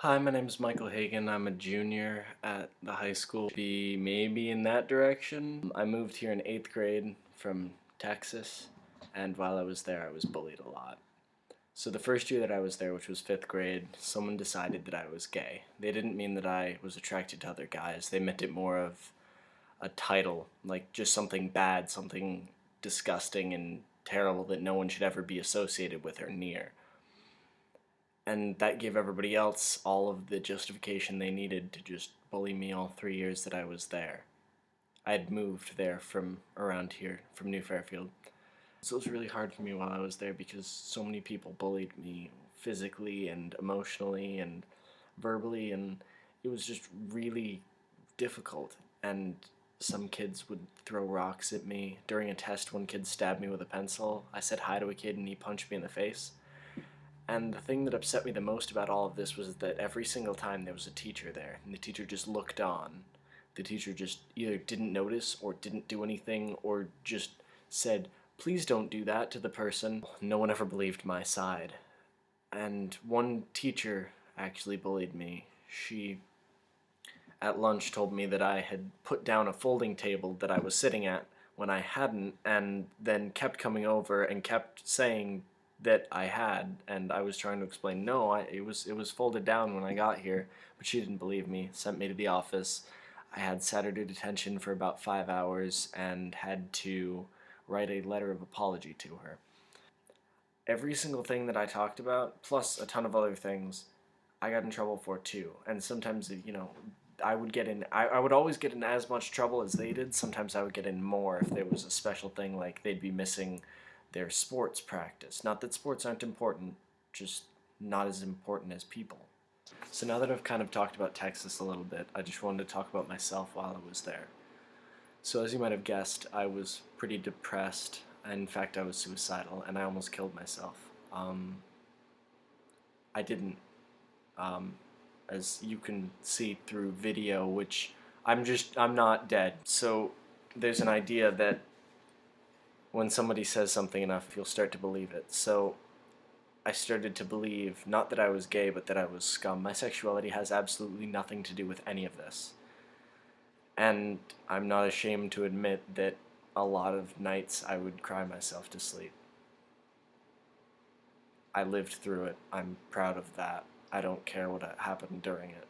Hi, my name is Michael Hagen. I'm a junior at the high school. Be maybe in that direction. I moved here in 8th grade from Texas, and while I was there, I was bullied a lot. So the first year that I was there, which was 5th grade, someone decided that I was gay. They didn't mean that I was attracted to other guys. They meant it more of a title, like just something bad, something disgusting and terrible that no one should ever be associated with or near. And that gave everybody else all of the justification they needed to just bully me all 3 years that I was there. I had moved there from around here, from New Fairfield. So it was really hard for me while I was there because so many people bullied me physically and emotionally and verbally, and it was just really difficult. And some kids would throw rocks at me. During a test, one kid stabbed me with a pencil. I said hi to a kid and he punched me in the face. And the thing that upset me the most about all of this was that every single time there was a teacher there, and the teacher just looked on. The teacher just either didn't notice or didn't do anything or just said, "Please don't do that," to the person. No one ever believed my side. And one teacher actually bullied me. She, at lunch, told me that I had put down a folding table that I was sitting at when I hadn't, and then kept coming over and kept saying that I had, and I was trying to explain, no, it was folded down when I got here, but she didn't believe me, sent me to the office. I had Saturday detention for about 5 hours and had to write a letter of apology to her. Every single thing that I talked about, plus a ton of other things, I got in trouble for too. And sometimes, I would always get in as much trouble as they did. Sometimes I would get in more if there was a special thing, like they'd be missing their sports practice. Not that sports aren't important, just not as important as people. So now that I've kind of talked about Texas a little bit, I just wanted to talk about myself while I was there. So as you might have guessed, I was pretty depressed. In fact, I was suicidal, and I almost killed myself. I didn't, as you can see through video, which I'm not dead. So there's an idea that when somebody says something enough, you'll start to believe it. So I started to believe, not that I was gay, but that I was scum. My sexuality has absolutely nothing to do with any of this. And I'm not ashamed to admit that a lot of nights I would cry myself to sleep. I lived through it. I'm proud of that. I don't care what happened during it.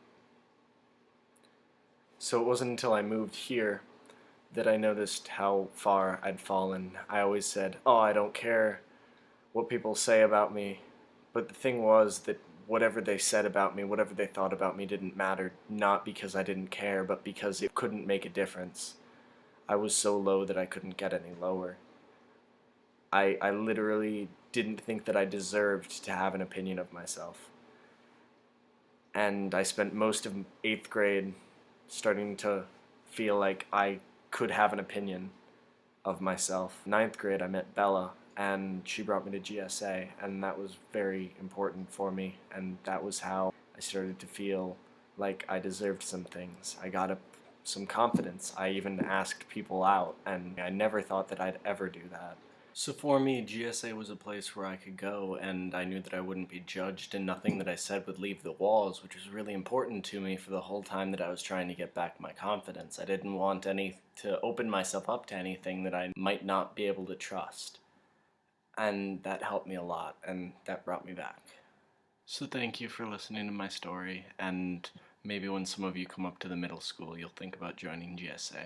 So it wasn't until I moved here that I noticed how far I'd fallen. I always said, "Oh, I don't care what people say about me." But the thing was that whatever they said about me, whatever they thought about me didn't matter, not because I didn't care, but because it couldn't make a difference. I was so low that I couldn't get any lower. I literally didn't think that I deserved to have an opinion of myself. And I spent most of 8th grade starting to feel like I could have an opinion of myself. 9th grade I met Bella, and she brought me to GSA, and that was very important for me, and that was how I started to feel like I deserved some things. I got some confidence. I even asked people out, and I never thought that I'd ever do that. So for me, GSA was a place where I could go, and I knew that I wouldn't be judged, and nothing that I said would leave the walls, which was really important to me for the whole time that I was trying to get back my confidence. I didn't want to open myself up to anything that I might not be able to trust. And that helped me a lot, and that brought me back. So thank you for listening to my story, and maybe when some of you come up to the middle school, you'll think about joining GSA.